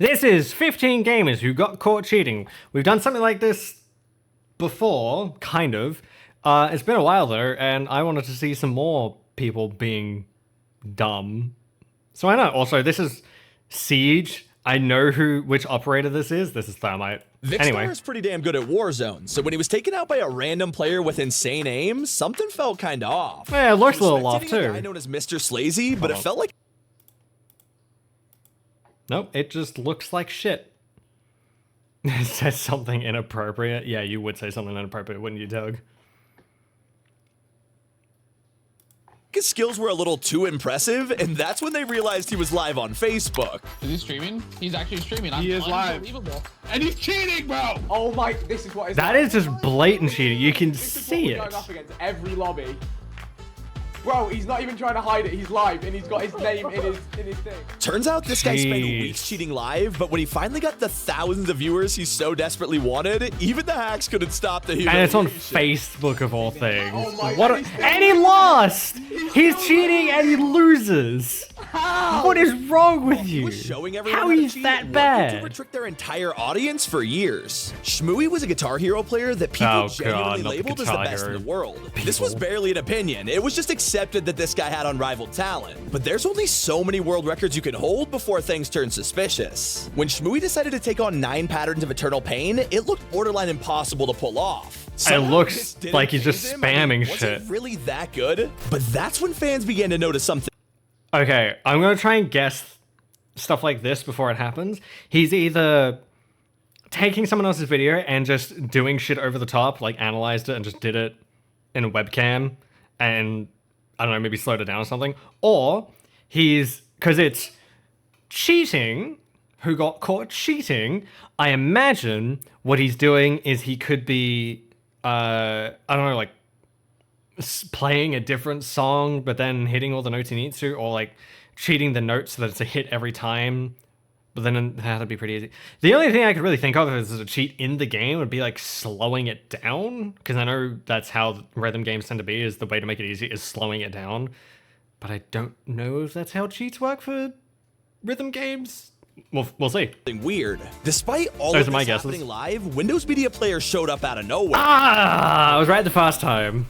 This is 15 gamers who got caught cheating. We've done something like this before, kind of. It's been a while though, and I wanted to see some more people being dumb. So I know. Also, this is Siege. I know which operator this is. This is Thermite. Anyway. is pretty damn good at Warzone, so when he was taken out by a random player with insane aim, something felt kinda off. Yeah, it looks a little off too. A guy known as Mr. Slazy, but it felt like... Nope, it just looks like shit. It says something inappropriate. Yeah, you would say something inappropriate, wouldn't you, Doug? His skills were a little too impressive, and that's when they realized he was live on Facebook. Is he streaming? He's actually streaming. He is live. And he's cheating, bro! Oh my, this is what is that is just blatant cheating. You can this is see what it. we're going up against every lobby. Bro, he's not even trying to hide it. He's live, and he's got his name in his thing. Turns out this guy spent Jeez. weeks cheating live, but when he finally got the thousands of viewers he so desperately wanted, even the hacks couldn't stop the humiliation. And it's on Facebook of all things. Oh my What? God, And he lost. He's cheating and he loses. How? What is wrong with He you? was showing everyone How how to he's cheat, that and bad? One YouTuber tricked their entire audience for years. Shmooey was a Guitar Hero player that people Oh, genuinely God, not the labeled as the Guitar best in Hero the world. This was barely an opinion. It was just accepted that this guy had unrivaled talent. But there's only so many world records you can hold before things turn suspicious. When Shmooey decided to take on 9 patterns of eternal pain, it looked borderline impossible to pull off. Somehow looks this didn't like he's just faze him. I mean, spamming was shit. it really that good? But that's when fans began to notice something. Okay, I'm gonna try and guess stuff like this before it happens. He's either taking someone else's video and just doing shit over the top, like analyzed it and just did it in a webcam and, I don't know, maybe slowed it down or something. Or he's, because it's cheating, who got caught cheating, I imagine what he's doing is he could be, I don't know, like, playing a different song but then hitting all the notes he needs to, or like cheating the notes so that it's a hit every time, but then that'd be pretty easy. The only thing I could really think of as a cheat in the game would be like slowing it down, because I know that's how rhythm games tend to be, is the way to make it easy is slowing it down, but I don't know if that's how cheats work for rhythm games. We'll see. Weird. Despite all Those of are my this guesses. happening live, Windows Media Player showed up out of nowhere. I was right the first time.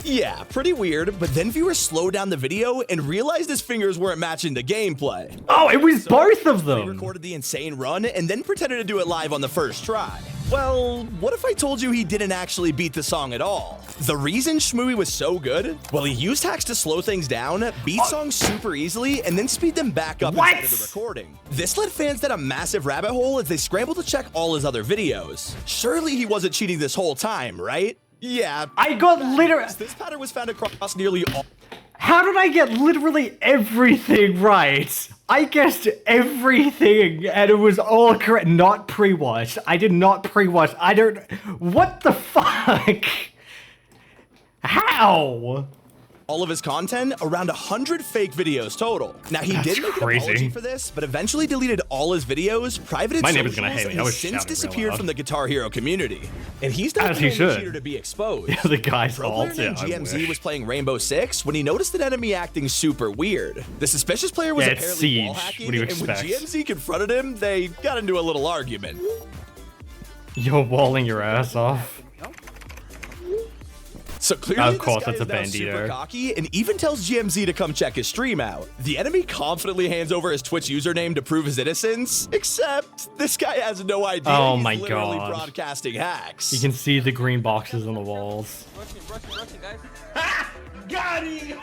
Yeah, pretty weird, but then viewers slowed down the video and realized his fingers weren't matching the gameplay. Oh, it was both of They them. recorded the insane run and then pretended to do it live on the first try. Well, what if I told you he didn't actually beat the song at all? The reason Shmooey was so good? Well, he used hacks to slow things down, beat songs super easily, and then speed them back up inside of the recording. This led fans down a massive rabbit hole as they scrambled to check all his other videos. Surely he wasn't cheating this whole time, right? Yeah. I got literally... This pattern was found across nearly all... How did I get literally everything right? I guessed everything and it was all correct. Not pre-watched. I did not pre-watch. I don't... What the fuck? How? All of his content, around 100 fake videos total. Now, he That's did make an crazy. apology for this, but eventually deleted all his videos, privated My neighbor's socials, gonna hate me. and I was has since shouting real disappeared loud. from the Guitar Hero community. And he's not As the he only should. cheater to be exposed. Yeah, the guy's Pro alt. player Yeah, named I GMZ wish. was playing Rainbow Six when he noticed an enemy acting super weird. The suspicious player was Yeah, it's apparently wall Siege. hacking, What do you and when expect? GMZ confronted him, they got into a little argument. You're walling your ass off. So clearly, Of course, this guy it's is a now super bandito. cocky and even tells GMZ to come check his stream out. The enemy confidently hands over his Twitch username to prove his innocence, except this guy has no idea Oh he's my literally God. broadcasting hacks. You can see the green boxes on the walls. Rushing, guys. Got him!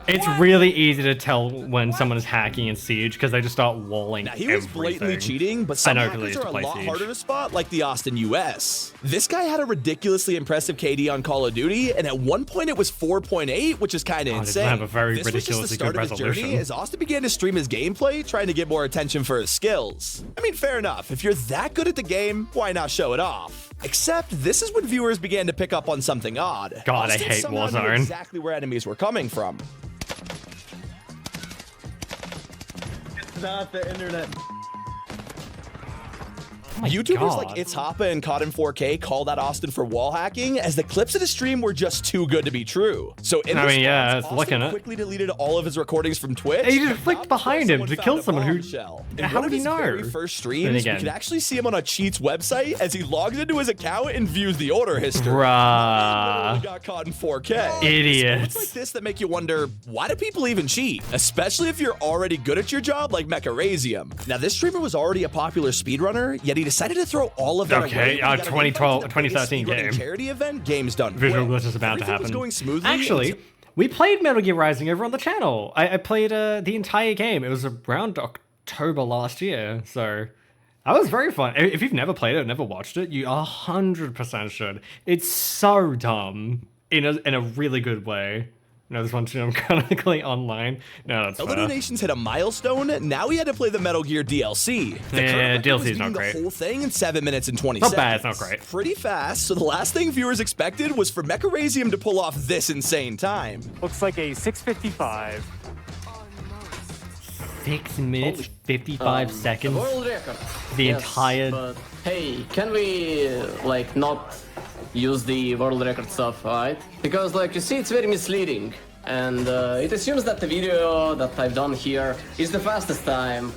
It's really easy to tell when someone is hacking in Siege because they just start walling Now, he was blatantly everything. cheating, but some I know, 'cause I hackers used are to a play lot Siege. harder to spot, like the Austin US. This guy had a ridiculously impressive KD on Call of Duty, and at one point it was 4.8, which is kind of Oh, it insane. doesn't have a very this was just the ridiculously start good of his journey resolution. as Austin began to stream his gameplay, trying to get more attention for his skills. I mean, fair enough. If you're that good at the game, why not show it off? Except this is when viewers began to pick up on something odd. God, I Austin hate somehow knew Warzone. exactly where enemies were coming from. Not the internet. my YouTubers God. like It's Hoppa and Caught in 4K called out Austin for wall hacking, as the clips of the stream were just too good to be true. So in I mean, yeah, response, it's looking Austin at. quickly deleted all of his recordings from Twitch. He just and flicked not behind before him to someone kill found a someone who- bombshell. In How one would of he his know? very first Then streams, we again. could actually see him on a cheat's website as he logs into his account and views the order history. Bruh. He got caught in 4K. Idiots. It's like this that make you wonder, why do people even cheat? Especially if you're already good at your job like Mecharazium. Now, this streamer was already a popular speedrunner, yet he decided to throw all of that Okay, away when he got an 2012 invite to the biggest 2013 speedrunning game. charity event, Games Done Visual Quick. glitch is about to Everything was happen. going smoothly Actually, until- we played Metal Gear Rising over on the channel. I played the entire game. It was around October last year, so that was very fun. If you've never played it, never watched it, you 100% should. It's so dumb in a really good way. No, this one's chronically online. No, that's The fair. donations hit a milestone. Now he had to play the Metal Gear DLC. The Yeah, current record DLC was is not beating great. The whole thing in 7 minutes and 20 Not seconds. bad, it's not great. Pretty fast. So the last thing viewers expected was for Mecharazium to pull off this insane time. Looks like a 6:55. 6 minutes, 55 seconds. World record. The Yes, entire. But hey, can we like not use the world record stuff, right? Because like you see, it's very misleading, and it assumes that the video that I've done here is the fastest time.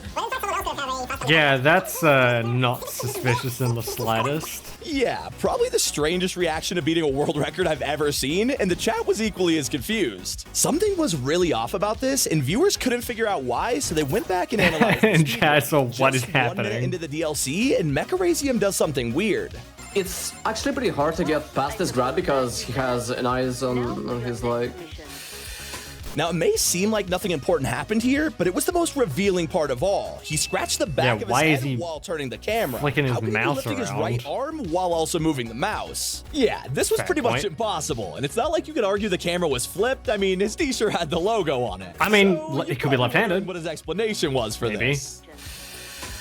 Yeah, that's not suspicious in the slightest. Yeah, probably the strangest reaction to beating a world record I've ever seen, and the chat was equally as confused. Something was really off about this, and viewers couldn't figure out why, so they went back and analyzed And the chat saw speedrun. what is Just 1 minute happening. into the DLC, and Mecharazium does something weird. It's actually pretty hard to get past this grab because he has an eyes on his like. Now, it may seem like nothing important happened here, but it was the most revealing part of all. He scratched the back Yeah, of why his is head he while turning the camera. flicking his How could he be mouse lifting his around? right arm while also moving the mouse? Yeah, this was Fair pretty much point. impossible, and it's not like you could argue the camera was flipped. I mean, his t-shirt had the logo on it. I mean, So it you could be probably left-handed. wondered what his explanation was for Maybe. this.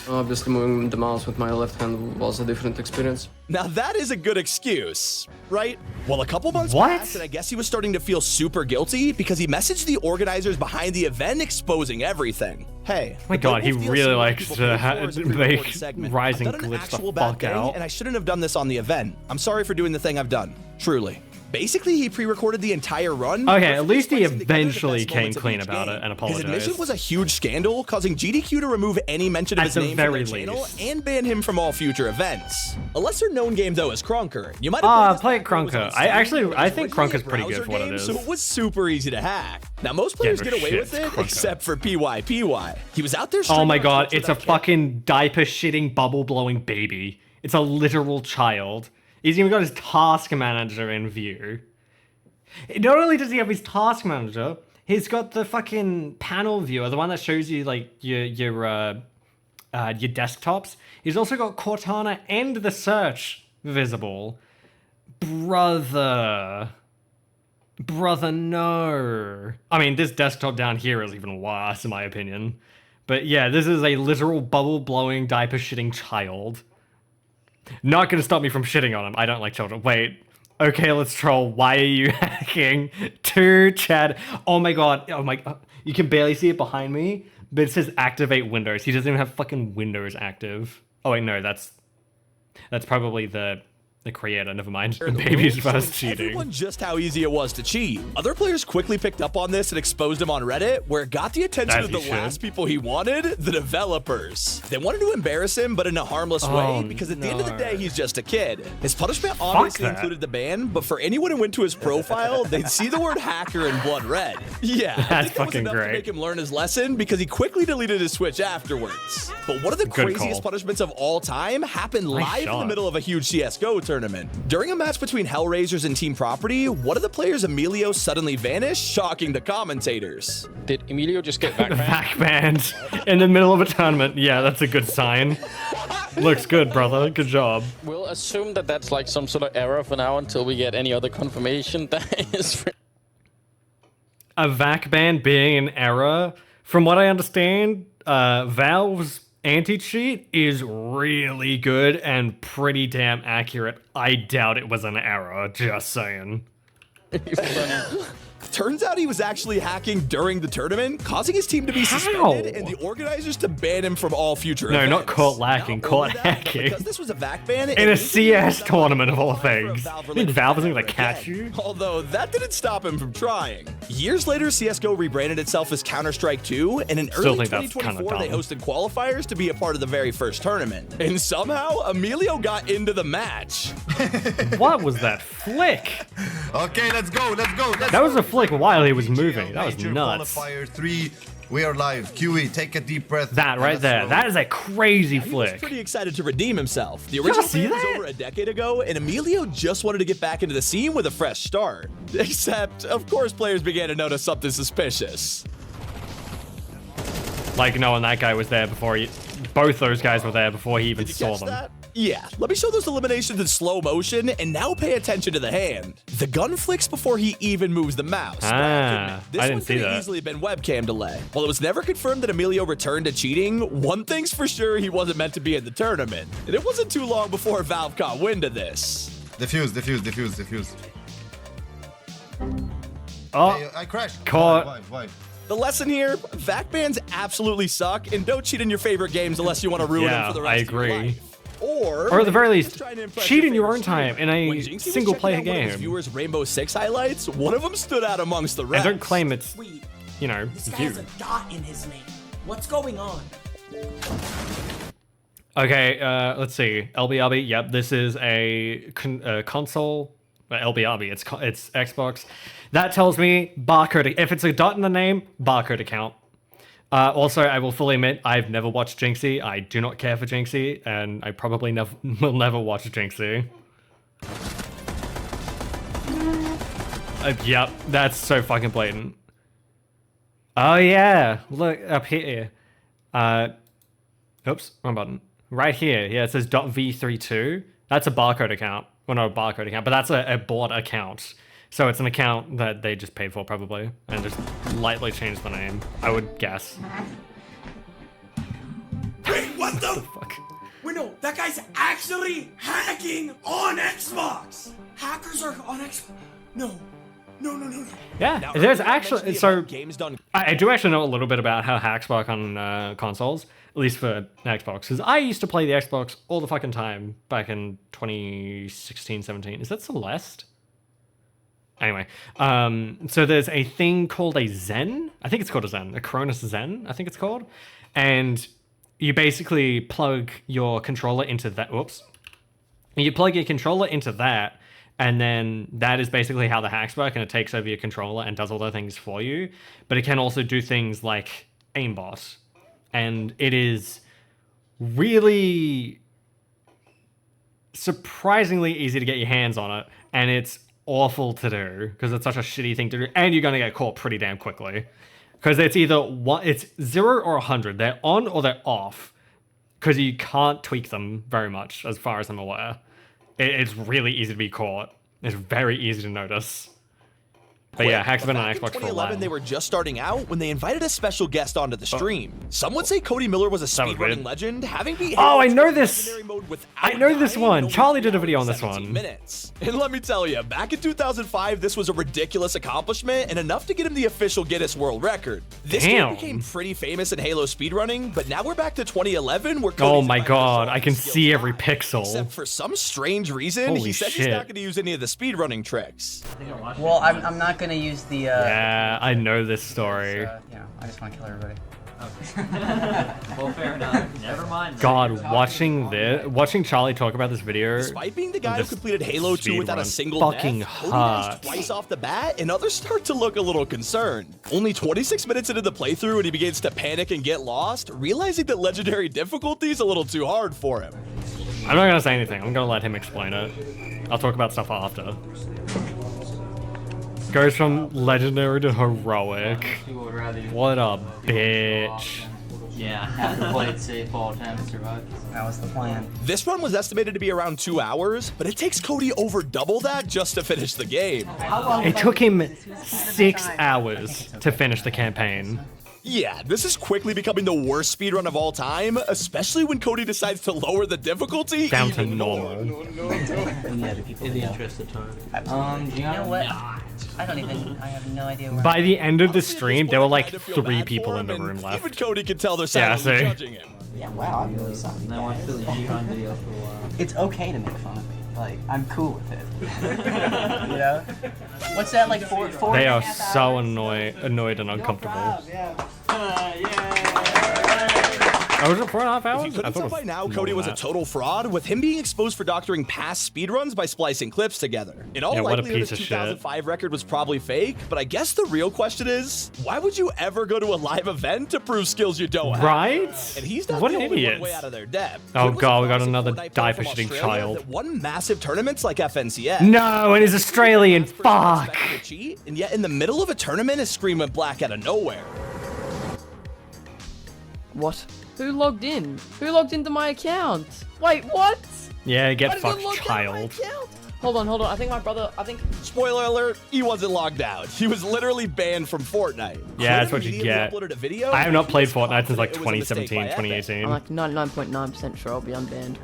Obviously, moving the mouse with my left hand was a different experience. Now that is a good excuse, right? Well, a couple months What? passed, and I guess he was starting to feel super guilty because he messaged the organizers behind the event exposing everything. Hey, My the God, he Wolf DLC really most likes people to pay ha- for is a make pre-recorded segment. Rising I've done an glitch the actual bad fuck thing, out. and I shouldn't have done this on the event. I'm sorry for doing the thing I've done. Truly. Basically, he pre-recorded the entire run. Okay, at least he splicing together the eventually best came moments of clean each about game. it and His admission apologized. was a huge scandal, causing GDQ to remove any mention of At his the name from very their channel least. and ban him from all future events. A lesser-known game, though, is Krunker. You might have Ah, played this play back when it was Krunker. on Steam, but I it was think originally Krunker's a pretty good browser for what it game, is. So it was super easy to hack. Now, most players no get away shit, with it, it's Krunker. except for PYPY. He was out there. Oh my streaming on God, Twitch it's a without camera. fucking diaper shitting, bubble blowing baby. It's a literal child. He's even got his task manager in view. Not only does he have his task manager, he's got the fucking panel viewer, the one that shows you like your desktops. He's also got Cortana and the search visible. Brother, no. I mean, this desktop down here is even worse, in my opinion. But yeah, this is a literal bubble blowing, diaper shitting child. Not gonna stop me from shitting on him. I don't like children. Wait. Okay, let's troll. Why are you hacking to Chad? Oh my God. Oh my God. You can barely see it behind me, but it says activate Windows. He doesn't even have fucking Windows active. Oh wait, no, that's probably the creator. Never mind. The baby's first showing cheating. everyone just how easy it was to cheat. Other players quickly picked up on this and exposed him on Reddit, where it got the attention As of he the should. last people he wanted, the developers. They wanted to embarrass him, but in a harmless way, because at the end of the no. day, he's just a kid. His punishment obviously that. included the ban, but for anyone who went to his profile, they'd see the word hacker in blood red. Yeah, I That's think that was fucking enough great. to make him learn his lesson because he quickly deleted his Twitch afterwards. But one of the Good craziest call. punishments of all time happened live in the shot. middle of a huge CSGO tournament. During a match between Hellraisers and Team Property, one of the players, Emilio, suddenly vanished, shocking the commentators. Did Emilio just get back? Back band in the middle of a tournament. Yeah, that's a good sign. Looks good, brother. Good job. We'll assume that that's like some sort of error for now until we get any other confirmation that is. A VAC ban being an error, from what I understand, Valve's anti-cheat is really good and pretty damn accurate. I doubt it was an error, just saying. Turns out he was actually hacking during the tournament, causing his team to be suspended and the organizers to ban him from all future events. No, not caught lacking, caught hacking. Because this was a VAC ban, In a CS tournament of all things. You think Valve isn't gonna catch you? Although that didn't stop him from trying. Years later, CSGO rebranded itself as Counter-Strike 2, and in early 2024, they hosted qualifiers to be a part of the very first tournament. And somehow, Emilio got into the match. What was that flick? Okay, let's go. That was a flick while he was moving. That was nuts. Qualifier 3, we are live. QE, take a deep breath. That right there. That is a crazy He was flick. pretty excited to redeem himself. The original see ban was that? over a decade ago, and Emilio just wanted to get back into the scene with a fresh start. Except, of course, players began to notice something suspicious. Like knowing that guy was there before he... Both those guys were there before he even Did you saw catch them. that? Yeah, let me show those eliminations in slow motion, and now pay attention to the hand. The gun flicks before he even moves the mouse. Ah, This I one didn't see could have that. easily been webcam delay. While it was never confirmed that Emilio returned to cheating, one thing's for sure, he wasn't meant to be in the tournament. And it wasn't too long before Valve caught wind of this. Defuse. Oh, Hey, I crashed. Caught. Why? The lesson here, VAC bans absolutely suck, and don't cheat in your favorite games unless you want to ruin them for the rest of your life. Or at the very least, trying to impress cheat in your favorite own time in streamer. When a Jinxie was single-player checking out one of his game. viewers' Rainbow Six highlights, one of them stood out amongst the And rest. don't claim it's, Wait, you know, this guy you. has a dot in his name. What's going on? Okay, let's see. LBRB, yep, this is a console. LBRB, it's Xbox. That tells me barcode. If it's a dot in the name, barcode account. Also, I will fully admit, I've never watched Jinxie. I do not care for Jinxie, and I probably will never watch Jinxie. Yep, that's so fucking blatant. Oh yeah, look up here. Oops, wrong button. Right here, yeah, it says .v32. That's a barcode account. Well, not a barcode account, but that's a bought account. So it's an account that they just paid for probably, and just lightly changed the name, I would guess. Wait, what the? Fuck. Wait, no, that guy's actually hacking on Xbox. Hackers are on Xbox. No. Yeah, Now, there's earlier I actually, mentioned the so amount of games done. I do actually know a little bit about how hacks work on consoles, at least for Xbox, because I used to play the Xbox all the fucking time back in 2016, 17. Is that Celeste? Anyway, so there's a thing called a Zen. I think it's called a Zen, a Cronus Zen, I think it's called. And you basically plug your controller into that. Whoops. You plug your controller into that, and then that is basically how the hacks work, and it takes over your controller and does all the things for you. But it can also do things like aimbot. And it is really surprisingly easy to get your hands on it, and it's awful to do because it's such a shitty thing to do, and you're gonna get caught pretty damn quickly because it's either it's 0 or 100. They're on or they're off because you can't tweak them very much, as far as I'm aware. It's really easy to be caught. It's very easy to notice. But yeah, hacks have been on Back in Xbox for a 2011, while. they were just starting out when they invited a special guest onto the stream. Some would say Cody Miller was a That was speedrunning weird. legend, having beat Oh, I Halo know 2 this. legendary mode without I know this dying one. in only Charlie did a 3 video hours on this 17 one. minutes. And let me tell you, back in 2005, this was a ridiculous accomplishment and enough to get him the official Guinness World Record. This Damn. game became pretty famous in Halo speedrunning, but now we're back to 2011 where Oh Cody's my invited to god, show I off can his skills see every live. pixel. Except for some strange reason, he Holy said he's shit. not going to use any of the speedrunning tricks. Well, I'm not gonna use the. Yeah, I know this story. I just want to kill everybody. Well, fair enough. Never mind. God, watching Charlie talk about this video. Despite being the guy who this completed Halo 2 without a speedrun single fucking death, Cody dies hurts. twice off the bat, and others start to look a little concerned. Only 26 minutes into the playthrough, and he begins to panic and get lost, realizing that legendary difficulty is a little too hard for him. I'm not gonna say anything. I'm gonna let him explain it. I'll talk about stuff after. Goes from legendary to heroic. People would rather use What a bitch. Yeah, have to play it safe all the time to survive. That was the plan. This run was estimated to be around 2 hours, but it takes Cody over double that just to finish the game. It took him 6 hours to finish the campaign. Yeah, this is quickly becoming the worst speedrun of all time, especially when Cody decides to lower the difficulty Down to even more. normal. In the interest of time. You know what? I have no idea where. By the end of the stream, there were like Kinda feel 3 bad people for in the him, room and left. Even Cody can tell they're Yeah, silently see. judging him. Yeah, wow, I really suck. And I watched Billy G-Con video for a while. It's okay to make fun of me. Like, I'm cool with it. You know? What's that, like, four They and a are half so hours? annoyed and uncomfortable. Yeah. Oh, was it 4.5 If hours? you couldn't I thought tell it was by now, more Cody than was a that. total fraud, with him being exposed for doctoring past speedruns by splicing clips together. In all Yeah, what a likelihood, piece his of shit. 2005 record was probably fake, but I guess the real question is, why would you ever go to a live event to prove skills you don't have? Right? And he's not What the an only idiot. one way out of their depth. Oh Kid was a god, we got promising another Fortnite player from diaper-shitting Australia child. that won massive tournaments like FNCS. No, and he's Australian. First time Fuck. expecting to cheat, and yet in the middle of a tournament, his screen went black out of nowhere. What? Who logged in? Who logged into my account? Wait, what? Yeah, get Why did fucked, you log into my child. account? Hold on. I think my brother. Spoiler alert, he wasn't logged out. He was literally banned from Fortnite. Yeah, that's what you Immediately get. uploaded a video, I have not and played he was Fortnite since like confident it was a mistake 2017, by Epic. 2018. I'm like 99.9% sure I'll be unbanned.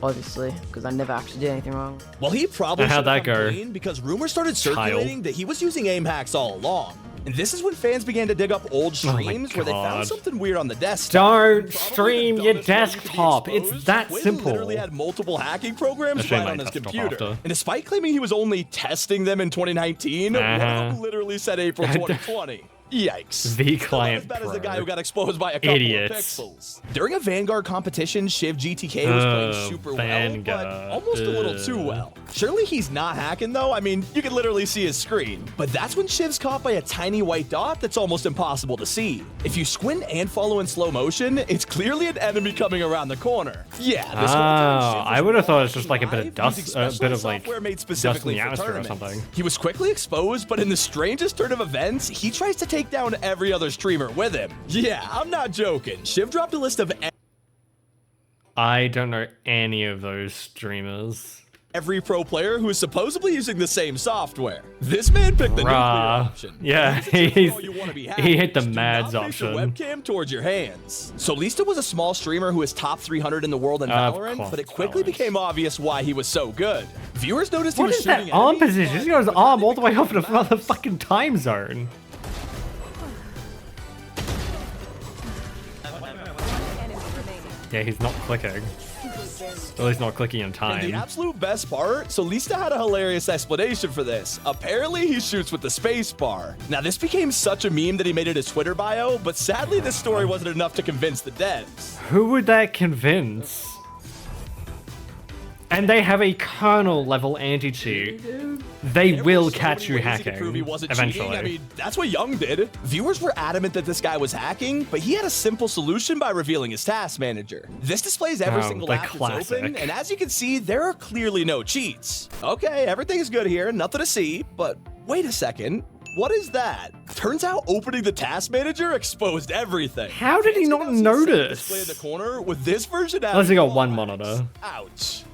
Obviously, because I never actually did anything wrong. Well, he probably And how'd should have that come go? clean because rumors started circulating that he was using aim hacks all along. And this is when fans began to dig up old Oh my streams where they found God. something weird on the desktop. Don't Probably stream the your dumbest way you could be desktop. It's exposed. that Quinn simple. literally had multiple hacking programs I'll show you right my on his desktop computer. after. And despite claiming he was only testing them in 2019, one of them literally said April 2020. Yikes. The Not client as bad as the pro. guy who got exposed by a couple Idiots. of pixels. During a Vanguard competition, Shiv GTK was playing Oh, super well, Vanguard. but almost a little too well. Surely he's not hacking though. I mean, you can literally see his screen. But that's when Shiv's caught by a tiny white dot that's almost impossible to see. If you squint and follow in slow motion, it's clearly an enemy coming around the corner. Yeah, this whole time Shiv was I would have thought it's just like a live bit of dust, using a bit special of like software made dust in specifically the for atmosphere or tournaments. something. He was quickly exposed, but in the strangest turn of events, he tries to take down every other streamer with him. Yeah, I'm not joking. Shiv dropped a list of I don't know any of those streamers. every pro player who is supposedly using the same software. This man picked the nuclear option. Yeah, He hit the Mads option. Webcam towards your hands. So Lista was a small streamer who is top 300 in the world in Of Valorant, course but it quickly Valorant. became obvious why he was so good. Viewers noticed he What was is that shooting arm enemies, position? but He got his was arm all unable the way to up in do another fucking time zone. Yeah, he's not clicking. At least not clicking in And time. the absolute best part, so Lista had a hilarious explanation for this. Apparently, he shoots with the space bar. Now, this became such a meme that he made it his Twitter bio, but sadly, this story wasn't enough to convince the devs. Who would that convince? And they have a kernel level anti-cheat. They There will were so catch many you ways he could hacking prove he wasn't eventually. cheating. I mean, that's what Young did. Viewers were adamant that this guy was hacking, but he had a simple solution by revealing his task manager. This displays every Oh, single the app that's classic. open, and as you can see, there are clearly no cheats. Okay, everything is good here, nothing to see, but wait a second. What is that? Turns out opening the task manager exposed everything. How did he Fancy not now sees notice? Display in the corner with this version out. Unless he got one monitor. Ouch.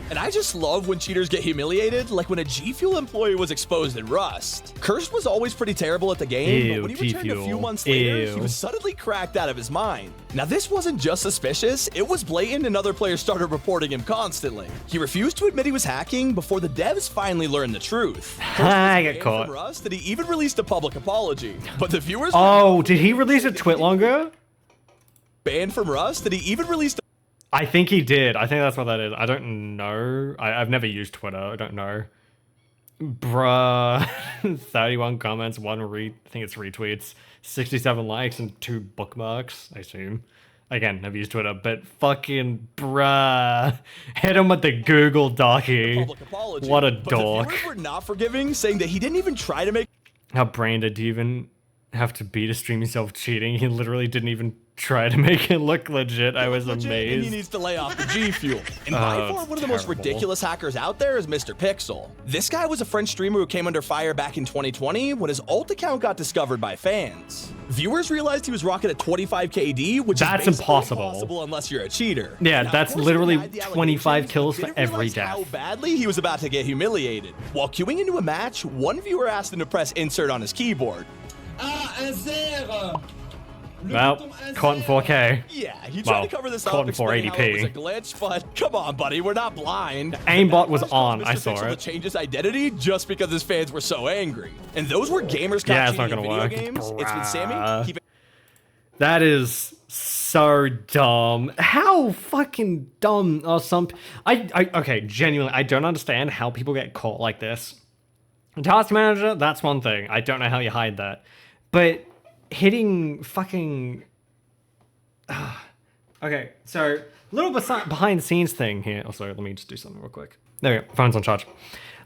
And I just love when cheaters get humiliated, like when a G Fuel employee was exposed in Rust. Cursed was always pretty terrible at the game, Ew, but when he returned a few G-Fuel. months later, he Ew. was suddenly cracked out of his mind. Now this wasn't just suspicious, it was blatant and other players started reporting him constantly. He refused to admit he was hacking before the devs finally learned the truth. Cursed was I got banned caught. from Rust, and he even released a public apology. But the viewers Oh, did he release a twit longer? banned from Rust, and he even released I think he did. I think that's what that is. I don't know. I've never used Twitter. I don't know. Bruh. 31 comments, I think it's retweets, 67 likes, and 2 bookmarks, I assume. Again, I've used Twitter, but fucking bruh. Hit him with the Google Docky. public apology. What a But dork. the viewers were not forgiving, saying that he didn't even try to make How branded do you even have to be to stream yourself cheating? He literally didn't even try to make it look legit. I was legit, and he amazed. needs to lay off the G Fuel. And by far, one of the most terrible. ridiculous hackers out there is Mr. Pixel. This guy was a French streamer who came under fire back in 2020 when his alt account got discovered by fans. Viewers realized he was rocking at 25 KD, which That's is basically impossible. unless you're a cheater. Yeah, Now, of that's course, he literally denied the 25 allegations, kills but for didn't every realize death. how badly he was about to get humiliated. While queuing into a match, one viewer asked him to press insert on his keyboard. Well, caught in 4K. Yeah, he tried to cover this caught up, in explaining how it was a 480p. glitch, but come on, buddy, we're not blind. Aimbot was on, Mr. I saw Pixel to it. change his identity just because his fans were so angry. And those were gamers caught Yeah, it's cheating not in gonna video work. games. It's been Sammy. Bruh. Keep it That is so dumb. How fucking dumb are some... Okay, genuinely, I don't understand how people get caught like this. Task manager, that's one thing. I don't know how you hide that. But hitting fucking... Okay, so a little behind the scenes thing here. Oh, sorry, let me just do something real quick. There we go, phone's on charge.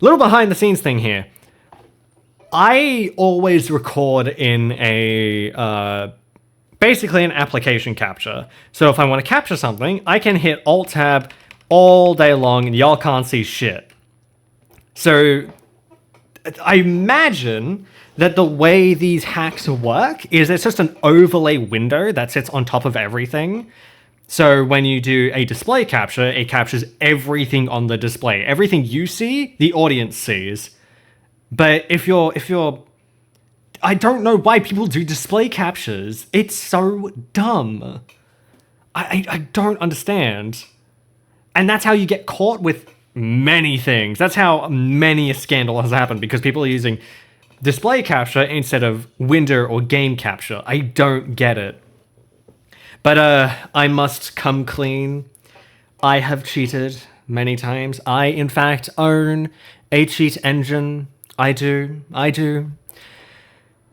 Little behind the scenes thing here. I always record in a... basically an application capture. So if I want to capture something, I can hit Alt-Tab all day long and y'all can't see shit. So I imagine that the way these hacks work is it's just an overlay window that sits on top of everything. So when you do a display capture, it captures everything on the display. Everything you see, the audience sees. But if you're I don't know why people do display captures. It's so dumb. I don't understand. And that's how you get caught with many things. That's how many a scandal has happened, because people are using display capture instead of window or game capture. I don't get it. But I must come clean. I have cheated many times. I, in fact, own a cheat engine. I do.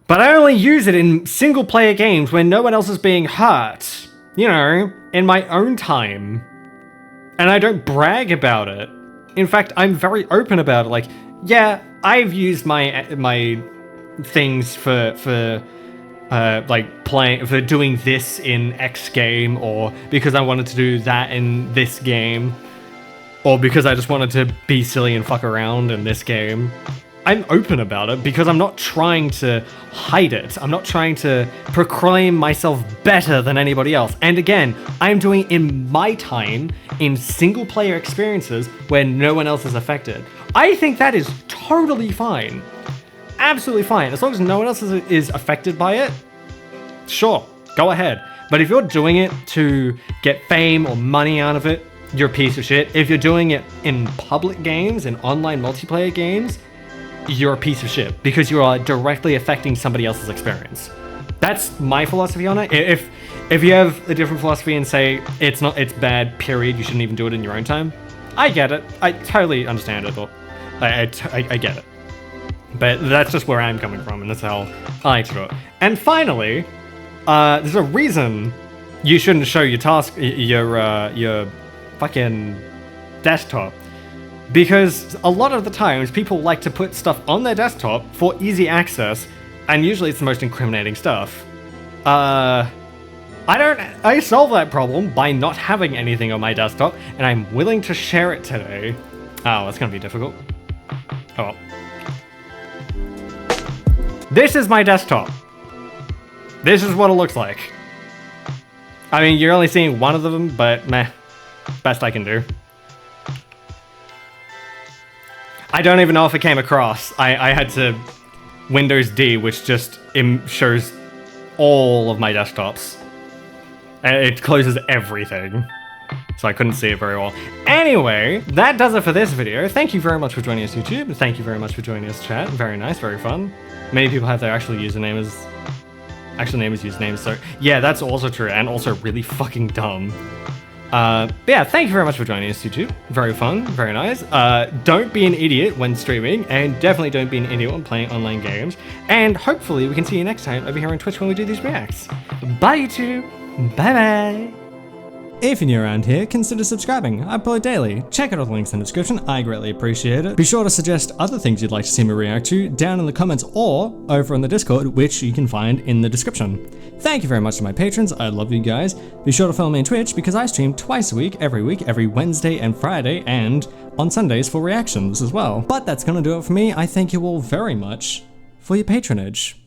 But I only use it in single-player games when no one else is being hurt. You know, in my own time. And I don't brag about it. In fact, I'm very open about it. Like, yeah, I've used my things for doing this in X game, or because I wanted to do that in this game, or because I just wanted to be silly and fuck around in this game. I'm open about it because I'm not trying to hide it. I'm not trying to proclaim myself better than anybody else. And again, I'm doing it in my time in single player experiences where no one else is affected. I think that is totally fine. Absolutely fine. As long as no one else is affected by it, sure, go ahead. But if you're doing it to get fame or money out of it, you're a piece of shit. If you're doing it in public games, in online multiplayer games, you're a piece of shit because you are directly affecting somebody else's experience. That's my philosophy on it. If you have a different philosophy and say it's bad, period, you shouldn't even do it in your own time, I get it. I totally understand it. I get it. But that's just where I'm coming from, and that's how I do it. And finally, there's a reason you shouldn't show your fucking desktop. Because a lot of the times people like to put stuff on their desktop for easy access, and usually it's the most incriminating stuff. I solve that problem by not having anything on my desktop, and I'm willing to share it today. Oh, that's gonna be difficult. Oh well. This is my desktop. This is what it looks like. I mean, you're only seeing one of them, but meh. Best I can do. I don't even know if it came across. I had to Windows D, which just shows all of my desktops. It closes everything. So I couldn't see it very well. Anyway, that does it for this video. Thank you very much for joining us, YouTube. Thank you very much for joining us, chat. Very nice, very fun. Many people have their actual name as usernames, so yeah, that's also true, and also really fucking dumb. But yeah, thank you very much for joining us, YouTube. Very fun, very nice. Don't be an idiot when streaming, and definitely don't be an idiot when playing online games. And hopefully we can see you next time over here on Twitch when we do these reacts. Bye, YouTube. Bye-bye. If you're new around here, consider subscribing. I upload daily. Check out all the links in the description, I greatly appreciate it. Be sure to suggest other things you'd like to see me react to down in the comments or over on the Discord, which you can find in the description. Thank you very much to my patrons, I love you guys. Be sure to follow me on Twitch because I stream twice a week, every Wednesday and Friday, and on Sundays for reactions as well. But that's gonna do it for me. I thank you all very much for your patronage.